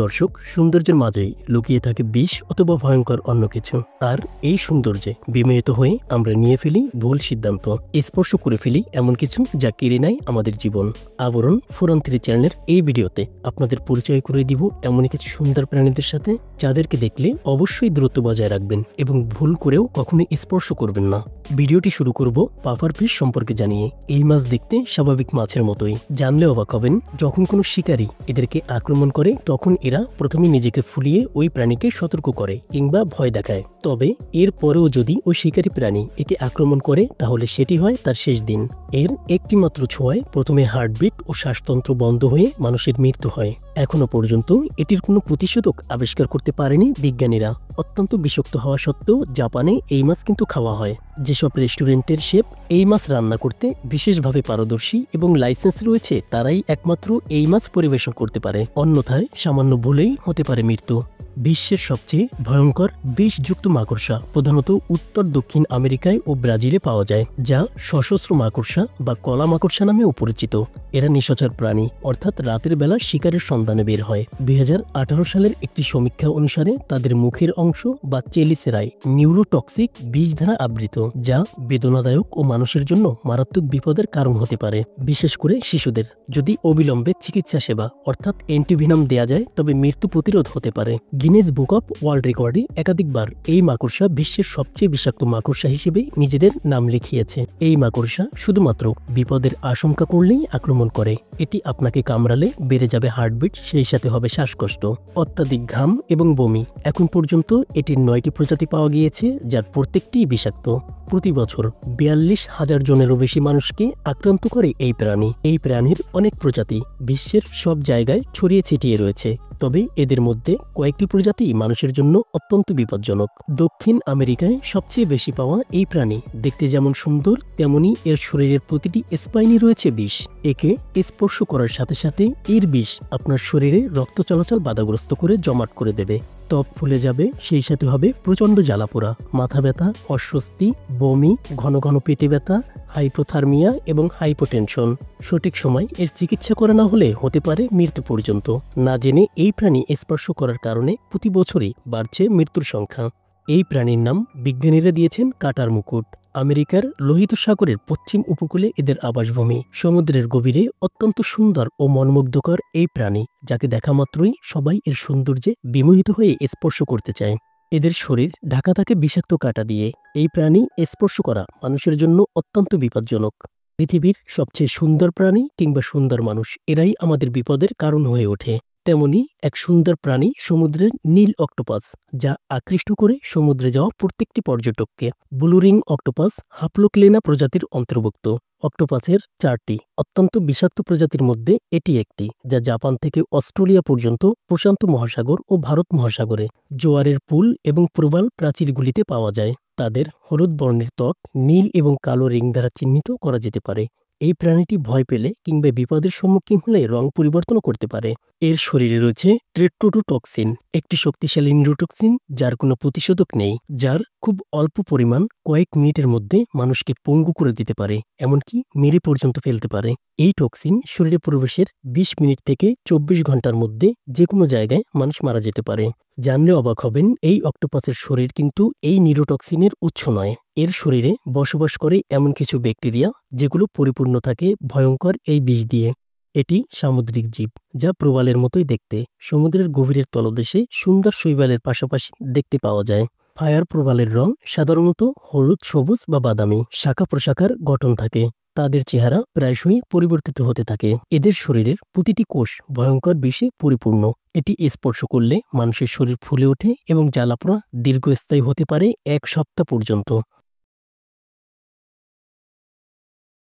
দর্শক, সৌন্দর্যের মাঝেই লুকিয়ে থাকে বিষ অথবা ভয়ঙ্কর অন্য কিছু। আর এই সৌন্দর্যে বিমোহিত হয়ে আমরা নিয়ে ফেলি ভুল সিদ্ধান্ত, স্পর্শ করে ফেলি এমন কিছু যা কেড়ে নেয় আমাদের জীবন। আবরণ ফোরাম 3 চ্যানেলের এই ভিডিওতে আপনাদের পরিচয় করে দিব এমন কিছু সুন্দর প্রাণীদের সাথে, যাদেরকে দেখলে অবশ্যই দূরত্ব বজায় রাখবেন এবং ভুল করেও কখনোই স্পর্শ করবেন না। ভিডিওটি শুরু করব পাফার ফিশ সম্পর্কে জানিয়ে। এই মাছ দেখতে স্বাভাবিক মাছের মতোই, জানলে অবাক হবেন। যখন কোনো শিকারী এদেরকে আক্রমণ করে তখন এরা প্রথমে নিজেকে ফুলিয়ে ওই প্রাণীকে সতর্ক করে কিংবা ভয় দেখায়। তবে এর পরেও যদি ওই শিকারী প্রাণী একে আক্রমণ করে তাহলে সেটি হয় তার শেষ দিন। এর একটি মাত্র ছোঁয়ায় প্রথমে হার্টবিট ও শ্বাসতন্ত্র বন্ধ হয়ে মানুষের মৃত্যু হয়। এখনো পর্যন্ত এটির কোনো প্রতিষেধক আবিষ্কার করতে পারেনি বিজ্ঞানীরা। অত্যন্ত বিষাক্ত হওয়া সত্ত্বেও জাপানে এই মাছ কিন্তু খাওয়া হয়। যেসব রেস্টুরেন্টের শেফ এই মাছ রান্না করতে বিশেষভাবে পারদর্শী এবং লাইসেন্স রয়েছে, তারাই একমাত্র এই মাছ পরিবেশন করতে পারে, অন্যথায় সামান্য ভুলেই হতে পারে মৃত্যু। বিশ্বের সবচেয়ে ভয়ঙ্কর বিষযুক্ত মাকড়সা প্রধানত উত্তর দক্ষিণ আমেরিকায় ও ব্রাজিলে পাওয়া যায়, যা সশস্ত্র মাকড়সা বা কলা মাকড়সা নামেও পরিচিত। এরা নিশাচর প্রাণী, অর্থাৎ রাতের বেলা শিকারের সন্ধানে বের হয়। 2018 সালের একটি সমীক্ষা অনুসারে তাদের মুখের অংশ বা চেলিসেরায় নিউরোটক্সিক বিষ দ্বারা আবৃত, যা বেদনাদায়ক ও মানুষের জন্য মারাত্মক বিপদের কারণ হতে পারে, বিশেষ করে শিশুদের। যদি অবিলম্বে চিকিৎসা সেবা অর্থাৎ অ্যান্টিভিনাম দেয়া যায় তবে মৃত্যু প্রতিরোধ হতে পারে। গিনেস বুক অব ওয়ার্ল্ড রেকর্ডে একাধিকবার এই মাকড়সা বিশ্বের সবচেয়ে বিষাক্ত মাকড়সা হিসেবে নিজেদের নাম লিখিয়েছে। এই মাকড়সা শুধুমাত্র বিপদের আশঙ্কা করলেই আক্রমণ করে। এটি আপনাকে কামড়ালে বেড়ে যাবে হার্টবিট, সেই সাথে হবে শ্বাসকষ্ট, অত্যাধিক ঘাম এবং বমি। এখন পর্যন্ত এটির 9টি প্রজাতি পাওয়া গিয়েছে, যার প্রত্যেকটিই বিষাক্ত। প্রতি বছর 42,000 জনেরও বেশি মানুষকে আক্রান্ত করে এই প্রাণী। এই প্রাণীর অনেক প্রজাতি বিশ্বের সব জায়গায় ছড়িয়ে ছিটিয়ে রয়েছে, তবে এদের মধ্যে কয়েকটি প্রজাতি মানুষের জন্য অত্যন্ত বিপজ্জনক। দক্ষিণ আমেরিকায় সবচেয়ে বেশি পাওয়া এই প্রাণী দেখতে যেমন সুন্দর, তেমনি এর শরীরের প্রতিটি স্পাইনে রয়েছে বিষ। একে স্পর্শ করার সাথে সাথে এর বিষ আপনার শরীরে রক্ত চলাচল বাধাগ্রস্ত করে জমাট করে দেবে। ত্বক ফুলে যাবে, সেই সাথে হবে প্রচণ্ড জ্বালাপোড়া, মাথা ব্যথা, অস্বস্তি, বমি, ঘন ঘন পেটে ব্যথা, হাইপোথার্মিয়া এবং হাইপোটেনশন। সঠিক সময় এর চিকিৎসা করা না হলে হতে পারে মৃত্যু পর্যন্ত। না জেনে এই প্রাণী স্পর্শ করার কারণে প্রতি বছরই বাড়ছে মৃত্যুর সংখ্যা। এই প্রাণীর নাম বিজ্ঞানীরা দিয়েছেন কাটার মুকুট। আমেরিকার লোহিত সাগরের পশ্চিম উপকূলে এদের আবাসভূমি। সমুদ্রের গভীরে অত্যন্ত সুন্দর ও মনোমুগ্ধকর এই প্রাণী, যাকে দেখা মাত্রই সবাই এর সৌন্দর্যে বিমোহিত হয়ে স্পর্শ করতে চায়। এদের শরীর ঢাকা থাকে বিষাক্ত কাঁটা দিয়ে। এই প্রাণী স্পর্শ করা মানুষের জন্য অত্যন্ত বিপজ্জনক। পৃথিবীর সবচেয়ে সুন্দর প্রাণী কিংবা সুন্দর মানুষ, এরাই আমাদের বিপদের কারণ হয়ে ওঠে। তেমনি এক সুন্দর প্রাণী সমুদ্রের নীল অক্টোপাস, যা আকৃষ্ট করে সমুদ্রে যাওয়া প্রত্যেকটি পর্যটককে। ব্লু রিং অক্টোপাস হাপ্লোক্লেনা প্রজাতির অন্তর্ভুক্ত। অক্টোপাসের 4টি অত্যন্ত বিষাক্ত প্রজাতির মধ্যে এটি একটি, যা জাপান থেকে অস্ট্রেলিয়া পর্যন্ত প্রশান্ত মহাসাগর ও ভারত মহাসাগরে জোয়ারের পুল এবং প্রবাল প্রাচীরগুলিতে পাওয়া যায়। তাদের হলুদ বর্ণের ত্বক নীল এবং কালো রিং দ্বারা চিহ্নিত করা যেতে পারে। এই প্রাণীটি ভয় পেলে কিংবা বিপদের সম্মুখীন হলে রং পরিবর্তন করতে পারে। এর শরীরে রয়েছে টেট্রোডোটক্সিন, একটি শক্তিশালী নিউরোটক্সিন যার কোনো প্রতিষেধক নেই, যার খুব অল্প পরিমাণ কয়েক মিনিটের মধ্যে মানুষকে পঙ্গু করে দিতে পারে, এমনকি মেরে পর্যন্ত ফেলতে পারে। এই টক্সিন শরীরে প্রবেশের 20 মিনিট থেকে 24 ঘন্টার মধ্যে যে কোনো জায়গায় মানুষ মারা যেতে পারে। জানলে অবাক হবেন, এই অক্টোপাসের শরীর কিন্তু এই নিউরোটক্সিনের উৎস নয়। এর শরীরে বসবাস করে এমন কিছু ব্যাকটেরিয়া যেগুলো পরিপূর্ণ থাকে ভয়ঙ্কর এই বিষ দিয়ে। এটি সামুদ্রিক জীব, যা প্রবালের মতোই দেখতে। সমুদ্রের গভীরের তলদেশে সুন্দর শৈবালের পাশাপাশি দেখতে পাওয়া যায়। ফায়ার প্রবালের রং সাধারণত হলুদ, সবুজ বা বাদামি। শাখা প্রশাখার গঠন থাকে। তাদের চেহারা প্রায়শই পরিবর্তিত হতে থাকে। এদের শরীরের প্রতিটি কোষ ভয়ঙ্কর বিষে পরিপূর্ণ। এটি স্পর্শ করলে মানুষের শরীর ফুলে ওঠে এবং জ্বালাপোড়া দীর্ঘস্থায়ী হতে পারে 1 সপ্তাহ পর্যন্ত।